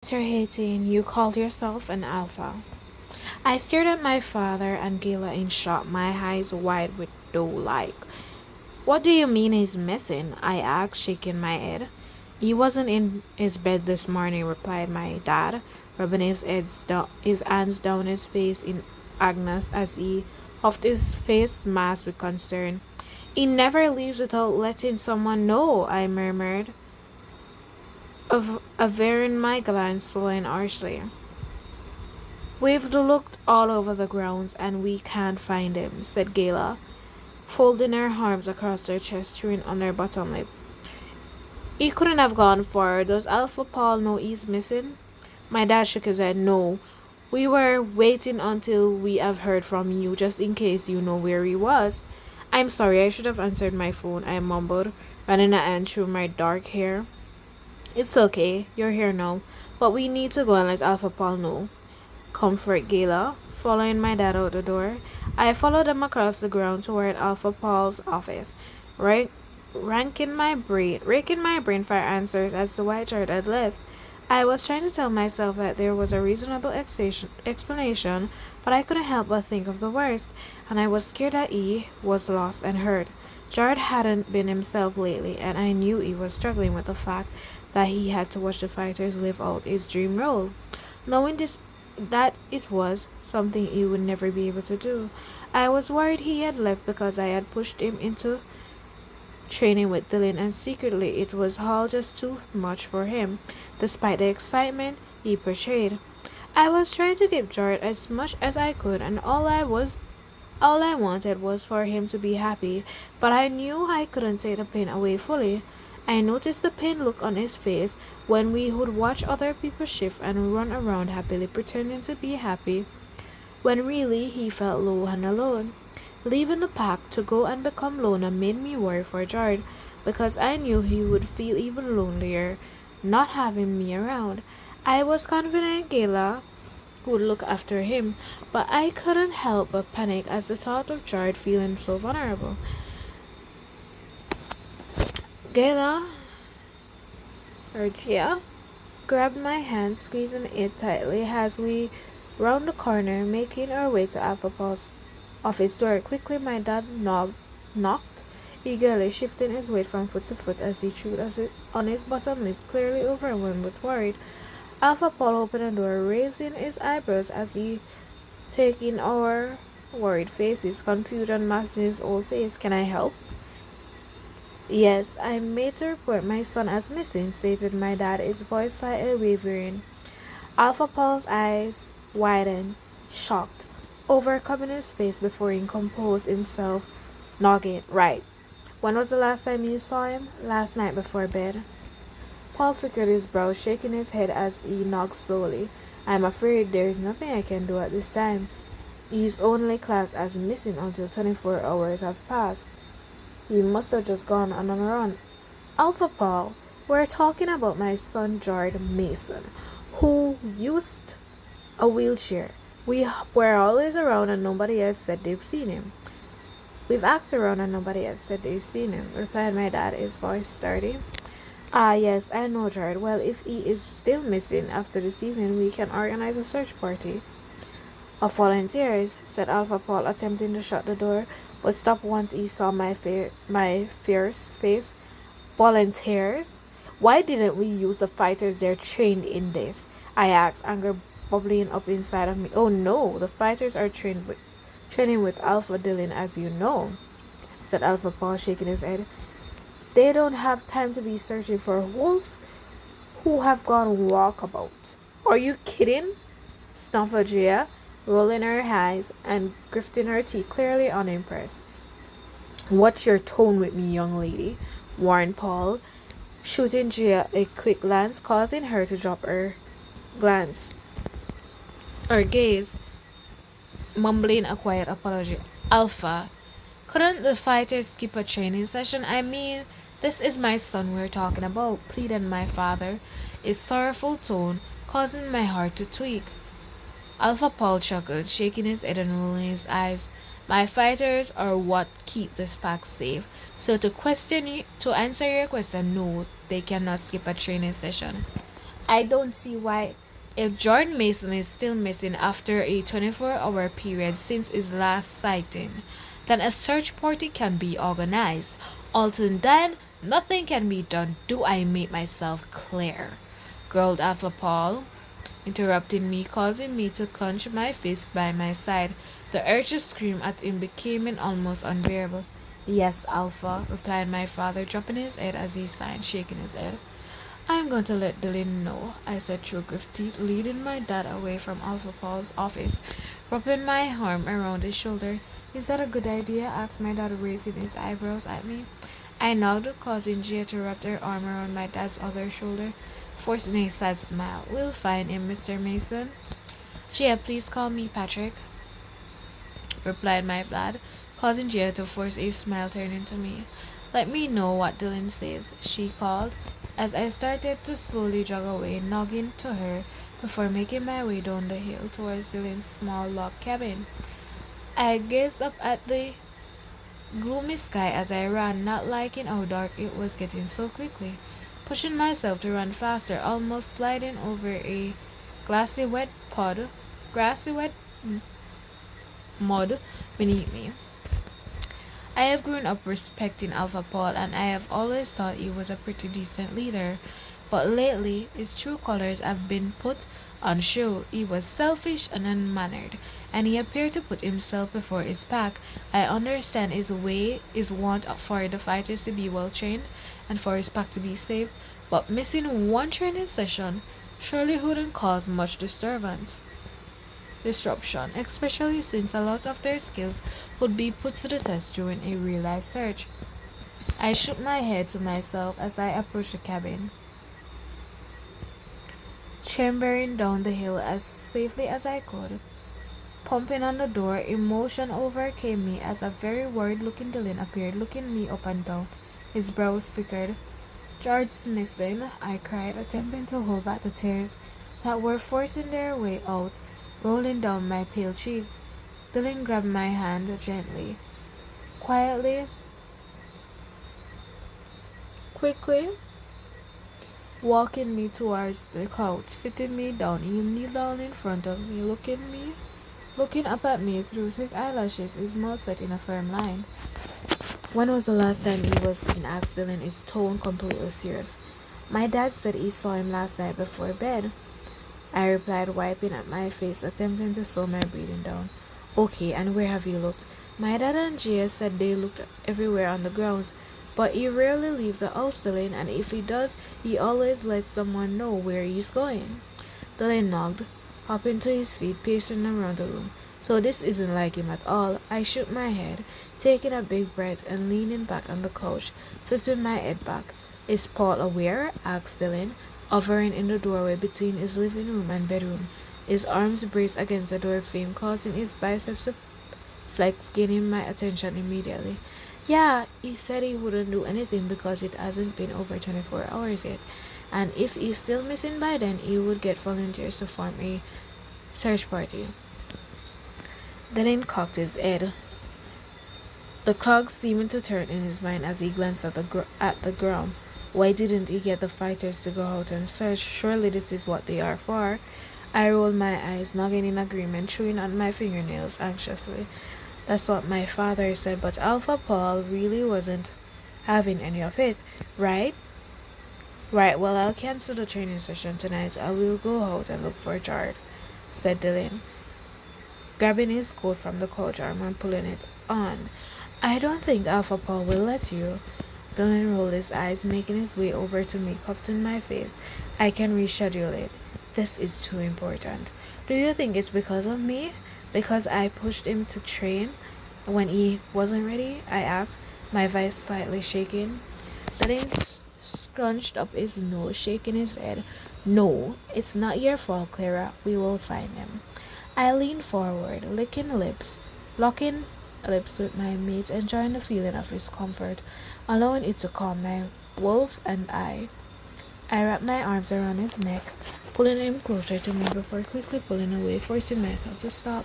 Chapter 18. You called yourself an alpha. I stared at my father and Gila in shock, my eyes wide with dough like. What do you mean he's missing? I asked, shaking my head. He wasn't in his bed this morning, replied my dad, rubbing his hands down his face in Agnes as he puffed his face mask with concern. He never leaves without letting someone know, I murmured, averting my glance slowly and harshly. We've looked all over the grounds and we can't find him, said Gayla, folding her arms across her chest, chewing on her bottom lip. He couldn't have gone far. Does Alpha Paul know he's missing? My dad shook his head. No. We were waiting until we have heard from you, just in case you know where he was. I'm sorry, I should have answered my phone, I mumbled, running a hand through my dark hair. It's okay, you're here now, but we need to go and let Alpha Paul know. Comfort Gala, following my dad out the door. I followed them across the ground toward Alpha Paul's office, right, raking my brain for answers as to why Jared had left. I was trying to tell myself that there was a reasonable explanation, but I couldn't help but think of the worst, and I was scared that he was lost and hurt. Jared hadn't been himself lately, and I knew he was struggling with the fact that he had to watch the fighters live out his dream role. Knowing that it was something he would never be able to do. I was worried he had left because I had pushed him into training with Dylan, and secretly it was all just too much for him, despite the excitement he portrayed. I was trying to give Jared as much as I could, and all I wanted was for him to be happy, but I knew I couldn't take the pain away fully. I noticed the pain look on his face when we would watch other people shift and run around happily pretending to be happy, when really he felt low and alone. Leaving the pack to go and become loner made me worry for Jared, because I knew he would feel even lonelier not having me around. I was confident Gayla would look after him, but I couldn't help but panic as the thought of Jared feeling so vulnerable. Gayla, or Gia, grabbed my hand, squeezing it tightly as we round the corner, making our way to Alpha Paul's office door. Quickly, my dad knocked, eagerly shifting his weight from foot to foot as he chewed on his bottom lip, clearly overwhelmed with worry. Alpha Paul opened the door, raising his eyebrows as he took in our worried faces, confusion masking his old face. Can I help? Yes, I'm made to report my son as missing, stated my dad, his voice slightly wavering. Alpha Paul's eyes widened, shocked, overcoming his face before he composed himself, nodding. Right. When was the last time you saw him? Last night before bed. Paul flickered his brows, shaking his head as he nodded slowly. I'm afraid there is nothing I can do at this time. He is only classed as missing until 24 hours have passed. He must have just gone on a run. Alpha Paul, we're talking about my son Jared Mason, who used a wheelchair. We were always around and nobody else said they've seen him. We've asked around and nobody else said they've seen him, replied my dad, his voice sturdy. Ah, yes, I know, Jared. Well, if he is still missing after this evening, we can organize a search party of volunteers, said Alpha Paul, attempting to shut the door, but stopped once he saw my fierce face. Volunteers? Why didn't we use the fighters they're trained in this? I asked, anger bubbling up inside of me. Oh no, the fighters are training with Alpha Dylan, as you know, said Alpha Paul, shaking his head. They don't have time to be searching for wolves who have gone walkabout. Are you kidding? Snuffled Gia, rolling her eyes and grifting her teeth, clearly unimpressed. Watch your tone with me, young lady, warned Paul, shooting Gia a quick glance, causing her to drop her gaze, mumbling a quiet apology. Alpha, couldn't the fighters skip a training session? I mean, this is my son we're talking about, pleaded my father, his sorrowful tone causing my heart to tweak. Alpha Paul chuckled, shaking his head and rolling his eyes. My fighters are what keep this pack safe. So to answer your question, no, they cannot skip a training session. I don't see why. If Jordan Mason is still missing after a 24-hour period since his last sighting, then a search party can be organized. Until then, nothing can be done. Do I make myself clear? Growled Alpha Paul, interrupting me, causing me to clench my fist by my side. The urge to scream at him became almost unbearable. Yes, Alpha, replied my father, dropping his head as he signed, shaking his head. I'm going to let Dylan know, I said through gritted teeth, leading my dad away from Alpha Paul's office, wrapping my arm around his shoulder. Is that a good idea? Asked my dad, raising his eyebrows at me. I nodded, causing Gia to wrap her arm around my dad's other shoulder, forcing a sad smile. We'll find him, Mr. Mason. Gia, please call me Patrick, replied my dad, causing Gia to force a smile turning to me. Let me know what Dylan says, she called, as I started to slowly jog away, nodding to her before making my way down the hill towards Dylan's small log cabin. I gazed up at the gloomy sky as I ran, not liking how dark it was getting so quickly, pushing myself to run faster, almost sliding over a glassy wet pod, grassy wet mud beneath me. I have grown up respecting Alpha Paul, and I have always thought he was a pretty decent leader. But lately, his true colors have been put on show. He was selfish and unmannered, and he appeared to put himself before his pack. I understand his way is want for the fighters to be well trained and for his pack to be safe, but missing one training session surely wouldn't cause much disruption, especially since a lot of their skills would be put to the test during a real life search. I shook my head to myself as I approached the cabin, chambering down the hill as safely as I could. Pumping on the door, emotion overcame me as a very worried looking Dylan appeared, looking me up and down. His brows flickered. George's missing, I cried, attempting to hold back the tears that were forcing their way out, rolling down my pale cheek. Dylan grabbed my hand gently, quietly, quickly, walking me towards the couch, sitting me down. He kneeled down in front of me, looking up at me through thick eyelashes, his mouth set in a firm line. When was the last time he was seen? Asked Dylan, his tone completely serious. My dad said he saw him last night before bed, I replied, wiping at my face, attempting to slow my breathing down. Okay, and where have you looked? My dad and Gia said they looked everywhere on the grounds, but he rarely leaves the house, Dylan, and if he does, he always lets someone know where he's going. Dylan nodded, hopping to his feet, pacing around the room. So this isn't like him at all. I shook my head, taking a big breath and leaning back on the couch, flipping my head back. Is Paul aware? Asked Dylan, hovering in the doorway between his living room and bedroom, his arms braced against the door frame, causing his biceps to flex, gaining my attention immediately. Yeah, he said he wouldn't do anything because it hasn't been over 24 hours yet, and if he's still missing by then, he would get volunteers to form a search party. Dylan cocked his head, the clogs seeming to turn in his mind as he glanced at the ground. Why didn't he get the fighters to go out and search? Surely this is what they are for. I rolled my eyes, nodding in agreement, chewing on my fingernails anxiously. That's what my father said, but Alpha Paul really wasn't having any of it, right? Right, well, I'll cancel the training session tonight. I will go out and look for Jared, said Dylan, grabbing his coat from the couch arm and pulling it on. I don't think Alpha Paul will let you. Dylan rolled his eyes, making his way over to me, cupped in my face. I can reschedule it. This is too important. Do you think it's because of me? Because I pushed him to train when he wasn't ready? I asked, my voice slightly shaking. Dylan scrunched up his nose, shaking his head. No, it's not your fault, Clara. We will find him. I leaned forward, locking lips with my mate, enjoying the feeling of his comfort, allowing it to calm my wolf and I. I wrapped my arms around his neck, pulling him closer to me before quickly pulling away, forcing myself to stop.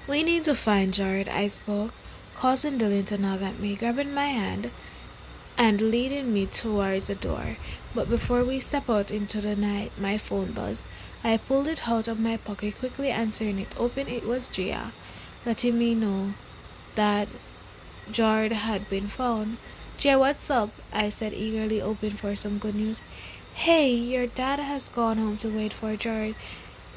We need to find Jared, I spoke, causing Dylan to nod at me, grabbing my hand and leading me towards the door. But before we step out into the night, my phone buzzed. I pulled it out of my pocket, quickly answering it. Open, it was Gia, letting me know that Jard had been found. Gia, what's up? I said eagerly, hoping for some good news. Hey, your dad has gone home to wait for Jard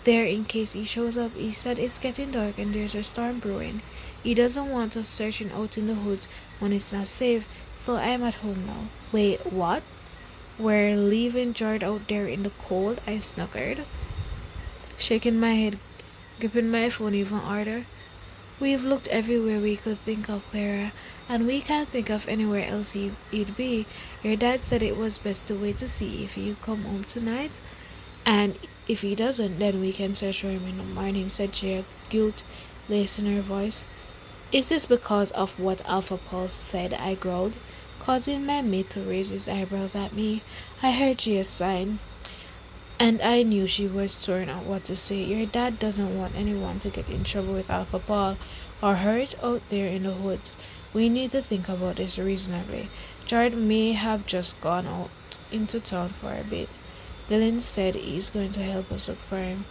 there in case he shows up. He said it's getting dark and there's a storm brewing. He doesn't want us searching out in the woods when it's not safe, so I'm at home now. Wait, what? We're leaving Jard out there in the cold? I snickered, shaking my head, gripping my phone even harder. We've looked everywhere we could think of, Clara, and we can't think of anywhere else he'd be. Your dad said it was best to wait to see if he'd come home tonight, and if he doesn't, then we can search for him in the morning, said Gia, guilt laced in her voice. Is this because of what Alpha Pulse said? I growled, causing my mate to raise his eyebrows at me. I heard Gia sigh, and I knew she was torn on what to say. Your dad doesn't want anyone to get in trouble with Alpha Paul or hurt out there in the woods. We need to think about this reasonably. Jared may have just gone out into town for a bit. Dylan said he's going to help us look for him.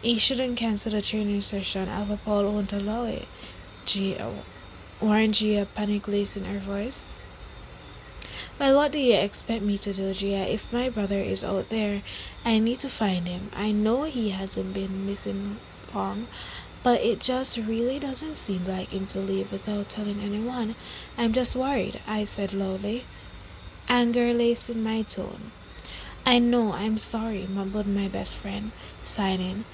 He shouldn't cancel the training session. Alpha Paul won't allow it. Gia, warned Gia, panic laced in her voice. Well, what do you expect me to do, Gia? If my brother is out there, I need to find him. I know he hasn't been missing long, but it just really doesn't seem like him to leave without telling anyone. I'm just worried, I said loudly, anger laced in my tone. I know, I'm sorry, mumbled my best friend, sighing.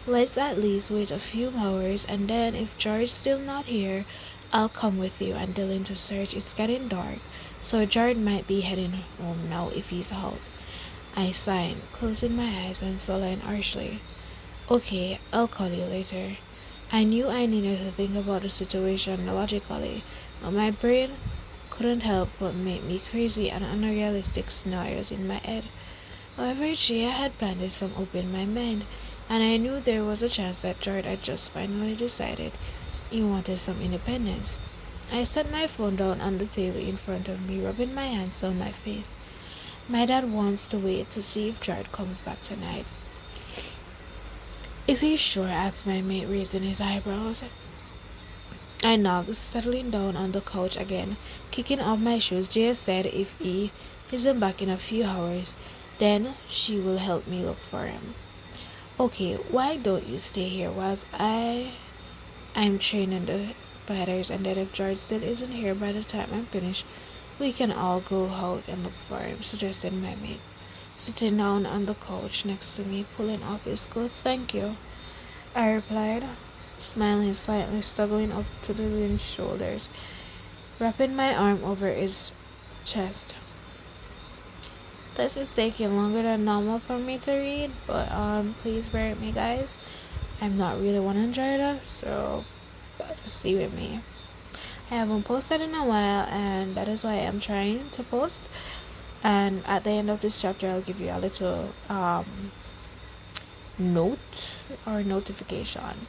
Let's at least wait a few hours, and then if George's still not here, I'll come with you and Dylan to search. It's getting dark, so Jared might be heading home now if he's out. I sighed, closing my eyes and swallowing harshly. Okay, I'll call you later. I knew I needed to think about the situation logically, but my brain couldn't help but make me crazy and unrealistic scenarios in my head. However, Gia had planted some hope in my mind, and I knew there was a chance that Jared had just finally decided he wanted some independence. I set my phone down on the table in front of me, rubbing my hands on my face. My dad wants to wait to see if Jared comes back tonight. Is he sure? Asked my mate, raising his eyebrows. I knocked, settling down on the couch again, kicking off my shoes. Gia said if he isn't back in a few hours, then she will help me look for him. Okay, why don't you stay here whilst I'm training the fighters, and then if George still isn't here by the time I'm finished, we can all go out and look for him, suggested my mate, sitting down on the couch next to me, pulling off his coat. Thank you, I replied, smiling slightly, struggling up to Dylan's shoulders, wrapping my arm over his chest. This is taking longer than normal for me to read, but please bear with me, guys. I'm not really one to enjoy that, so just see with me. I haven't posted in a while, and that is why I'm trying to post. And at the end of this chapter, I'll give you a little note or notification.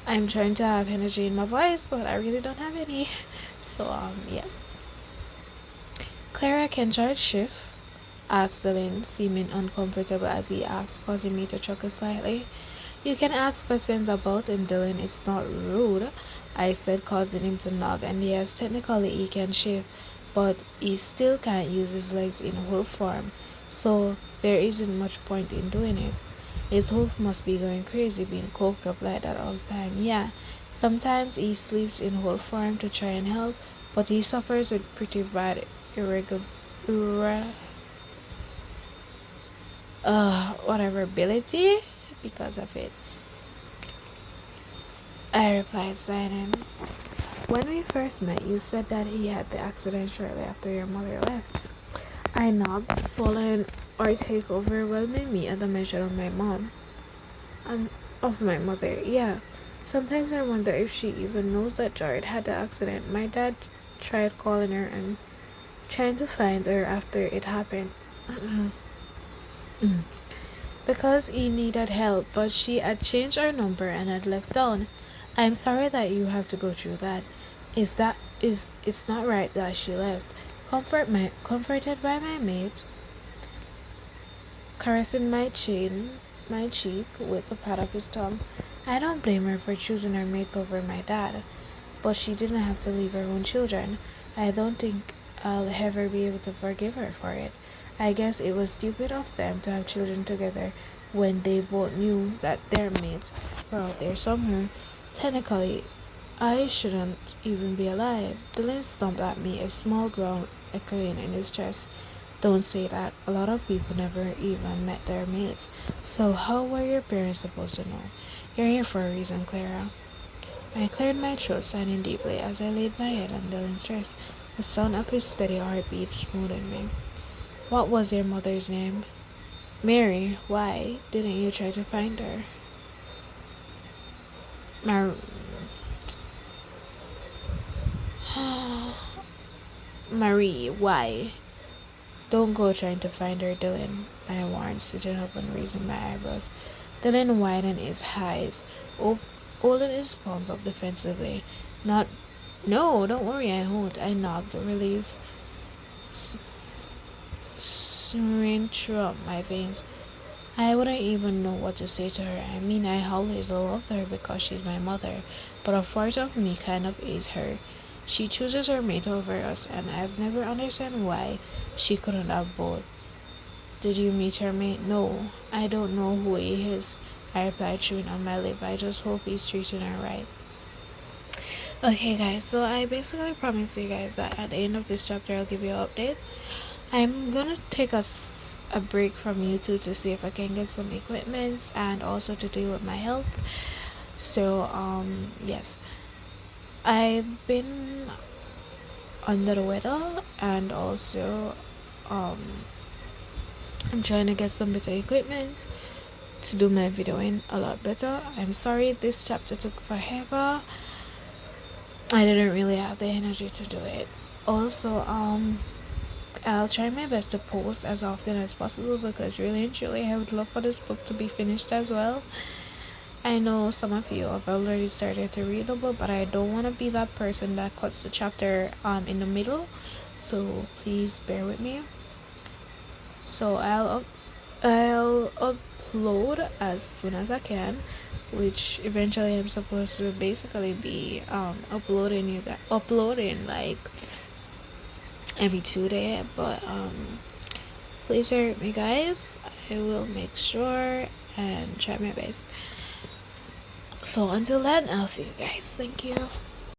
I'm trying to have energy in my voice, but I really don't have any. So yes. Clara, can George shift? Asked Dylan, seeming uncomfortable as he asked, causing me to chuckle slightly. You can ask questions about him, Dylan. It's not rude, I said, causing him to nod. And yes, technically he can shift, but he still can't use his legs in whole form, so there isn't much point in doing it. His hoof must be going crazy being coked up like that all the time. Yeah, sometimes he sleeps in whole form to try and help, but he suffers with pretty bad whatever ability because of it, I replied, signing. When we first met, you said that he had the accident shortly after your mother left. I nodded, swallowing our take overwhelming me at the mention of my mom. Of my mother, yeah. Sometimes I wonder if she even knows that Jared had the accident. My dad tried calling her and trying to find her after it happened. Because he needed help, but she had changed her number and had left town. I'm sorry that you have to go through that. It's not right that she left. Comforted by my mate, caressing my cheek with the pad of his tongue. I don't blame her for choosing her mate over my dad, but she didn't have to leave her own children. I don't think I'll ever be able to forgive her for it. I guess it was stupid of them to have children together when they both knew that their mates were out there somewhere. Technically, I shouldn't even be alive. Dylan stomped at me, a small groan echoing in his chest. Don't say that. A lot of people never even met their mates. So how were your parents supposed to know? You're here for a reason, Clara. I cleared my throat, sighing deeply as I laid my head on Dylan's chest. The sound of his steady heartbeat smoothed me. What was your mother's name? Mary. Why didn't you try to find her? Mar- Marie. Why? Don't go trying to find her, Dylan, I warned, sitting up and raising my eyebrows. Dylan widened his eyes, holding his palms up defensively. Not, no, don't worry, I won't. I knocked, relief surging through my veins. I wouldn't even know what to say to her. I mean, I always loved her because she's my mother, but a part of me kind of hates her. She chooses her mate over us, and I've never understood why she couldn't have both. Did you meet her mate? No, I don't know who he is. I replied, chewing on my lip. I just hope he's treating her right. Okay, guys, so I basically promised you guys that at the end of this chapter, I'll give you an update. I'm gonna take a break from YouTube to see if I can get some equipment and also to deal with my health. So, yes, I've been under the weather, and also, I'm trying to get some better equipment to do my videoing a lot better. I'm sorry this chapter took forever. I didn't really have the energy to do it. Also, I'll try my best to post as often as possible because really and truly I would love for this book to be finished as well. I know some of you have already started to read the book, but I don't want to be that person that cuts the chapter in the middle, so please bear with me. So I'll upload as soon as I can, which eventually I'm supposed to basically be uploading like every 2 days, but please bear with me, guys. I will make sure and try my best. So until then, I'll see you guys. Thank you.